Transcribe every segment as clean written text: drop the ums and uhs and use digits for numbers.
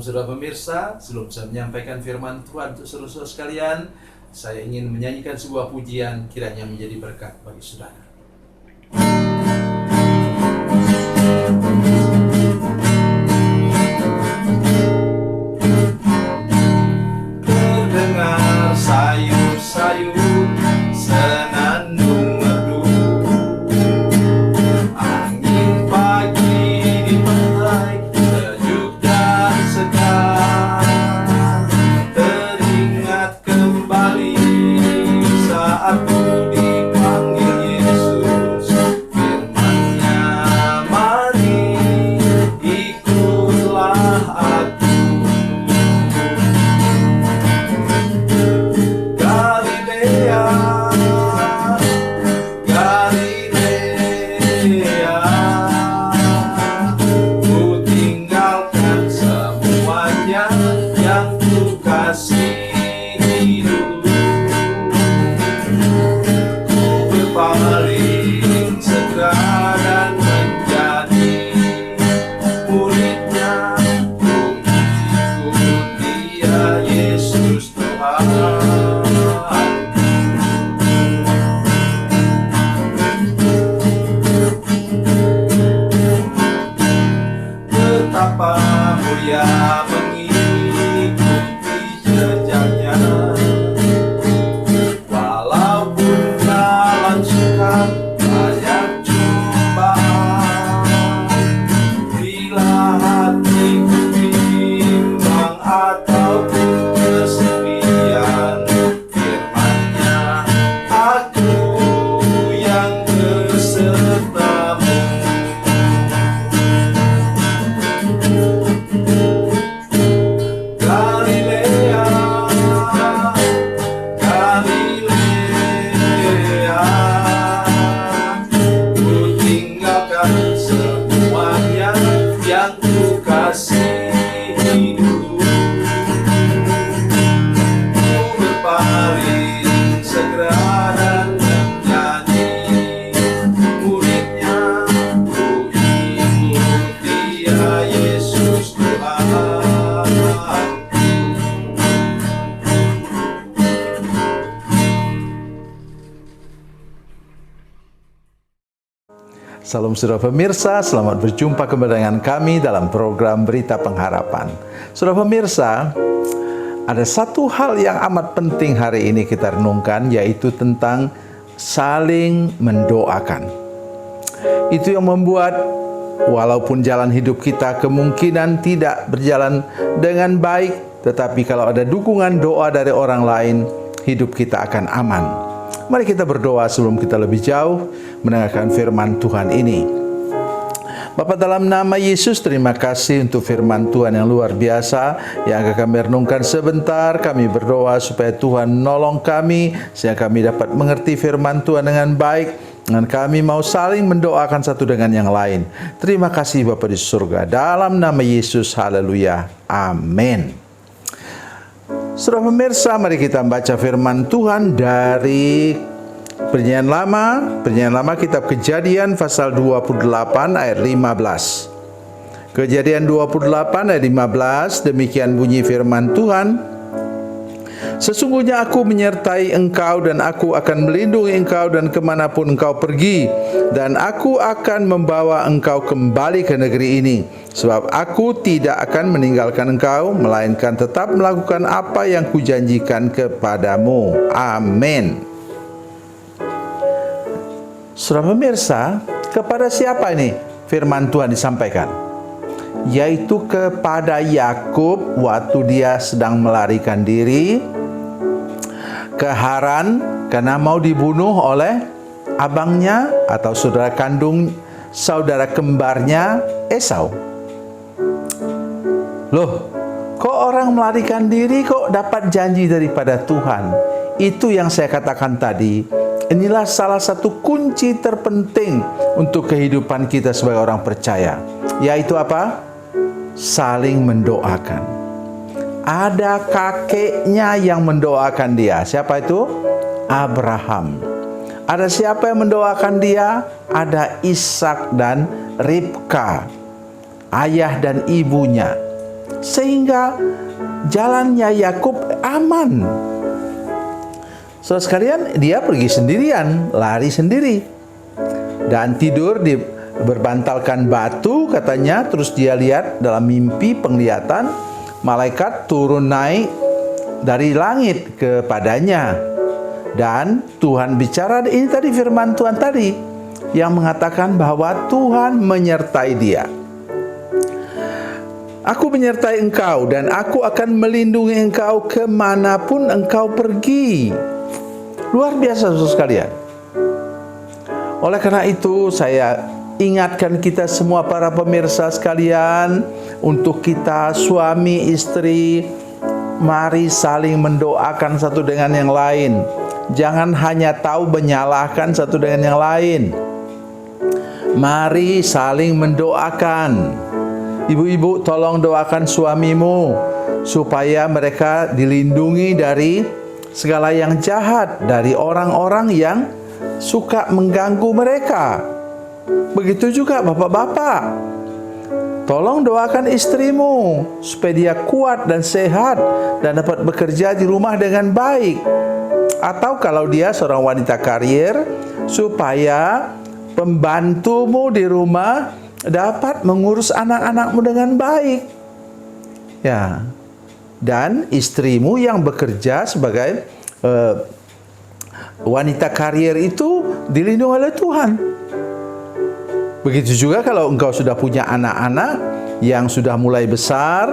Salam saudara pemirsa, sebelum saya menyampaikan firman Tuhan untuk saudara sekalian, saya ingin menyanyikan sebuah pujian kiranya menjadi berkat bagi saudara. Terdengar sayup-sayup senandung merdu, angin pagi di pantai sejuk dan segar. Teringat kembali saat ku dipanggil Yesus, firman-Nya, mari ikutlah aku. Galilea, Galilea, ku tinggalkan semuanya yang ku kasihi dulu. Ku berpaling segera dan menjadi murid-Nya. Ku ikut Dia, Yesus Tuhan. Betapa mulia mengikuti jejaknya, walaupun jalan sukar banyak cobaan. Bila hatiku bimbang ataupun kesepian, firman-Nya, aku yang besertamu. Galilea, Galilea, ku tinggalkan semuanya yang ku kasihi dulu. Ku berpaling segera dan menjadi murid-Nya. Ku ikut Dia, Yesus Tuhan. Salam saudara pemirsa, selamat berjumpa kembali dengan kami dalam program Berita Pengharapan. Saudara pemirsa, ada satu hal yang amat penting hari ini kita renungkan, yaitu tentang saling mendoakan. Itu yang membuat walaupun jalan hidup kita kemungkinan tidak berjalan dengan baik, tetapi kalau ada dukungan doa dari orang lain, hidup kita akan aman. Mari kita berdoa sebelum kita lebih jauh mendengarkan firman Tuhan ini. Bapa, dalam nama Yesus, terima kasih untuk firman Tuhan yang luar biasa yang akan kami renungkan sebentar. Kami berdoa supaya Tuhan menolong kami sehingga kami dapat mengerti firman Tuhan dengan baik, dan kami mau saling mendoakan satu dengan yang lain. Terima kasih Bapa di surga, dalam nama Yesus, haleluya, amin. Saudara pemirsa, mari kita baca firman Tuhan dari Perjanjian Lama, kitab Kejadian pasal 28 ayat 15. Kejadian 28 ayat 15, demikian bunyi firman Tuhan. Sesungguhnya aku menyertai engkau dan aku akan melindungi engkau dan kemanapun engkau pergi, dan aku akan membawa engkau kembali ke negeri ini, sebab aku tidak akan meninggalkan engkau, melainkan tetap melakukan apa yang kujanjikan kepadamu. Amin. Saudara pemirsa, kepada siapa ini firman Tuhan disampaikan? Yaitu kepada Yakub waktu dia sedang melarikan diri ke Haran karena mau dibunuh oleh abangnya atau saudara kandung, saudara kembarnya Esau. Loh, kok orang melarikan diri kok dapat janji daripada Tuhan? Itu yang saya katakan tadi. Inilah salah satu kunci terpenting untuk kehidupan kita sebagai orang percaya. Yaitu apa? Saling mendoakan. Ada kakeknya yang mendoakan dia. Siapa itu? Abraham. Ada siapa yang mendoakan dia? Ada Ishak dan Ribka, ayah dan ibunya. sehingga jalannya Yakub aman. Saudara sekalian, dia pergi sendirian, lari sendiri, dan tidur di berbantalkan batu katanya. Terus dia lihat dalam mimpi penglihatan, malaikat turun naik dari langit kepadanya, dan Tuhan bicara. Ini tadi firman Tuhan tadi yang mengatakan bahwa Tuhan menyertai dia. Aku menyertai engkau dan aku akan melindungi engkau kemanapun engkau pergi. Luar biasa, saudara sekalian. Oleh karena itu, saya ingatkan kita semua para pemirsa sekalian, untuk kita suami istri, mari saling mendoakan satu dengan yang lain. Jangan hanya tahu menyalahkan satu dengan yang lain. Mari saling mendoakan. Ibu-ibu, tolong doakan suamimu supaya mereka dilindungi dari segala yang jahat, dari orang-orang yang suka mengganggu mereka. Begitu juga bapak-bapak, tolong doakan istrimu supaya dia kuat dan sehat dan dapat bekerja di rumah dengan baik. Atau kalau dia seorang wanita karir, supaya pembantumu di rumah dapat mengurus anak-anakmu dengan baik. Ya. Dan istrimu yang bekerja sebagai wanita karir itu dilindungi oleh Tuhan. Begitu juga kalau engkau sudah punya anak-anak yang sudah mulai besar.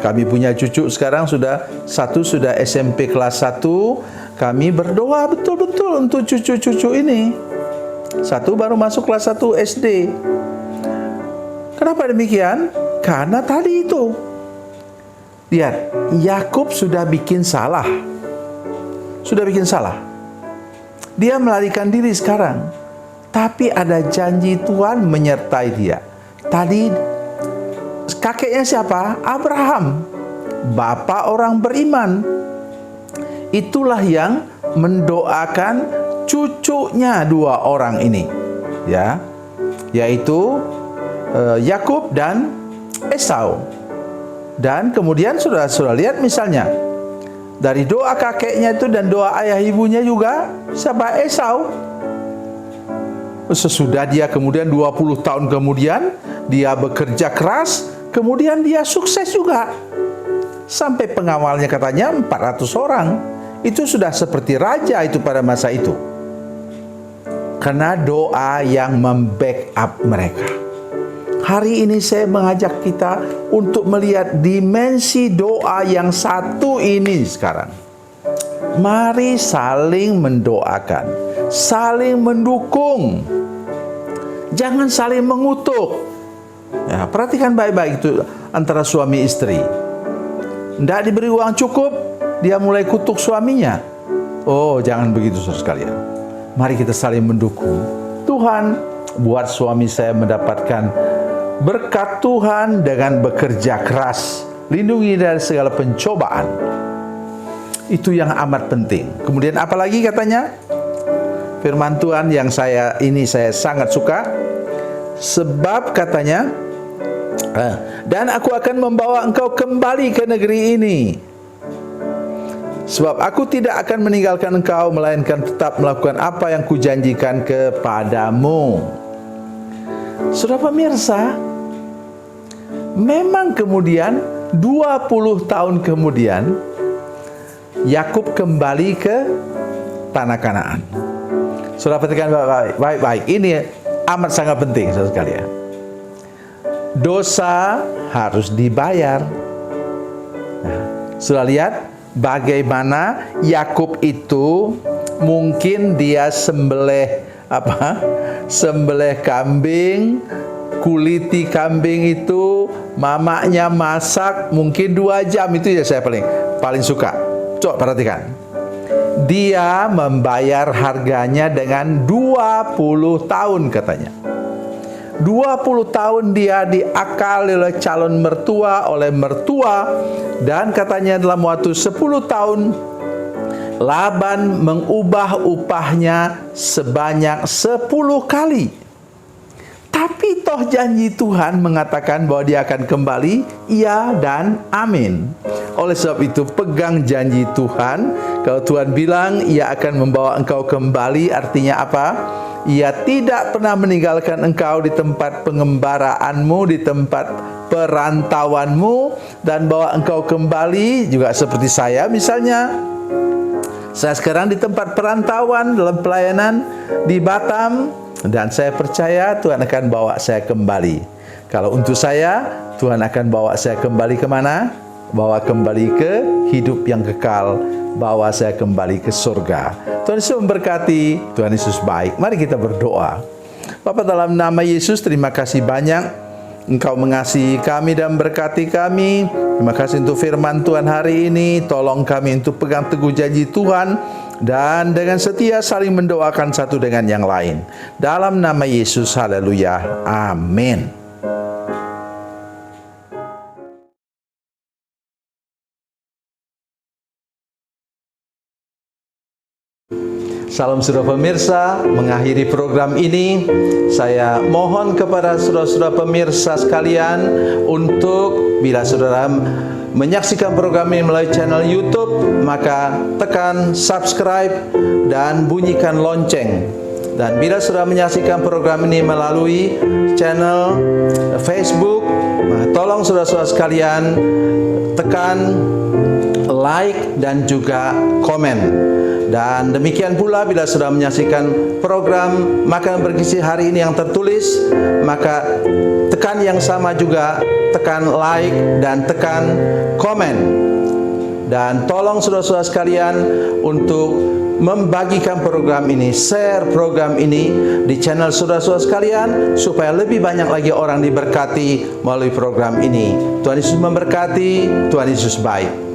Kami punya cucu sekarang satu sudah SMP kelas 1. Kami berdoa betul-betul untuk cucu-cucu ini. Satu baru masuk kelas 1 SD. Kenapa demikian? Karena tadi itu, lihat, Yakub sudah bikin salah. Dia melarikan diri sekarang. Tapi ada janji Tuhan menyertai dia. Tadi kakeknya siapa? Abraham, bapak orang beriman. Itulah yang mendoakan cucunya dua orang ini, ya, yaitu Yakub dan Esau. Dan kemudian sudah lihat misalnya dari doa kakeknya itu dan doa ayah ibunya juga, siapa? Esau. Sesudah dia kemudian 20 tahun kemudian dia bekerja keras, kemudian dia sukses juga. Sampai pengawalnya katanya 400 orang. Itu sudah seperti raja itu pada masa itu. Karena doa yang membackup mereka. Hari ini saya mengajak kita untuk melihat dimensi doa yang satu ini sekarang. Mari saling mendoakan, saling mendukung. Jangan saling mengutuk. Ya, perhatikan baik-baik itu antara suami istri. Tidak diberi uang cukup, dia mulai kutuk suaminya. Oh, jangan begitu saudara sekalian. Mari kita saling mendukung. Tuhan, buat suami saya mendapatkan berkat Tuhan dengan bekerja keras. Lindungi dari segala pencobaan. Itu yang amat penting. Kemudian apalagi katanya? Firman Tuhan yang saya sangat suka. Sebab katanya, dan aku akan membawa engkau kembali ke negeri ini. Sebab aku tidak akan meninggalkan engkau, melainkan tetap melakukan apa yang kujanjikan kepadamu. Saudara pemirsa, memang kemudian 20 tahun kemudian Yakub kembali ke tanah Kanaan. Saudara perhatikan baik-baik. Ini amat sangat penting saudara sekalian. Dosa harus dibayar. Nah, sudah lihat bagaimana Yakub itu mungkin dia sembelih kambing, kuliti kambing itu mamanya masak mungkin 2 jam, itu ya saya paling suka. Coba perhatikan. Dia membayar harganya dengan 20 tahun katanya. 20 tahun dia diakali oleh calon mertua, dan katanya dalam waktu 10 tahun Laban mengubah upahnya sebanyak 10 kali. Tapi toh janji Tuhan mengatakan bahwa Dia akan kembali, iya dan amin. Oleh sebab itu pegang janji Tuhan. Kalau Tuhan bilang Ia akan membawa engkau kembali, artinya apa? Ia tidak pernah meninggalkan engkau di tempat pengembaraanmu, di tempat perantauanmu, dan bawa engkau kembali juga seperti saya misalnya. Saya sekarang di tempat perantauan dalam pelayanan di Batam, dan saya percaya Tuhan akan bawa saya kembali. Kalau untuk saya, Tuhan akan bawa saya kembali kemana? Bawa kembali ke hidup yang kekal, bawa saya kembali ke surga. Tuhan Yesus memberkati, Tuhan Yesus baik. Mari kita berdoa. Bapa, dalam nama Yesus, terima kasih banyak Engkau mengasihi kami dan berkati kami. Terima kasih untuk firman Tuhan hari ini. Tolong kami untuk pegang teguh janji Tuhan, dan dengan setia saling mendoakan satu dengan yang lain. Dalam nama Yesus, haleluya, amin. Salam saudara pemirsa, mengakhiri program ini, saya mohon kepada saudara-saudara pemirsa sekalian untuk bila saudara menyaksikan program ini melalui channel YouTube, maka tekan subscribe dan bunyikan lonceng. Dan bila saudara menyaksikan program ini melalui channel Facebook, tolong saudara-saudara sekalian tekan like dan juga komen. Dan demikian pula bila sudah menyaksikan program Makanan Bergizi hari ini yang tertulis, maka tekan yang sama juga, tekan like dan tekan komen. Dan tolong saudara-saudara sekalian untuk membagikan program ini, share program ini di channel saudara-saudara sekalian, supaya lebih banyak lagi orang diberkati melalui program ini. Tuhan Yesus memberkati, Tuhan Yesus baik.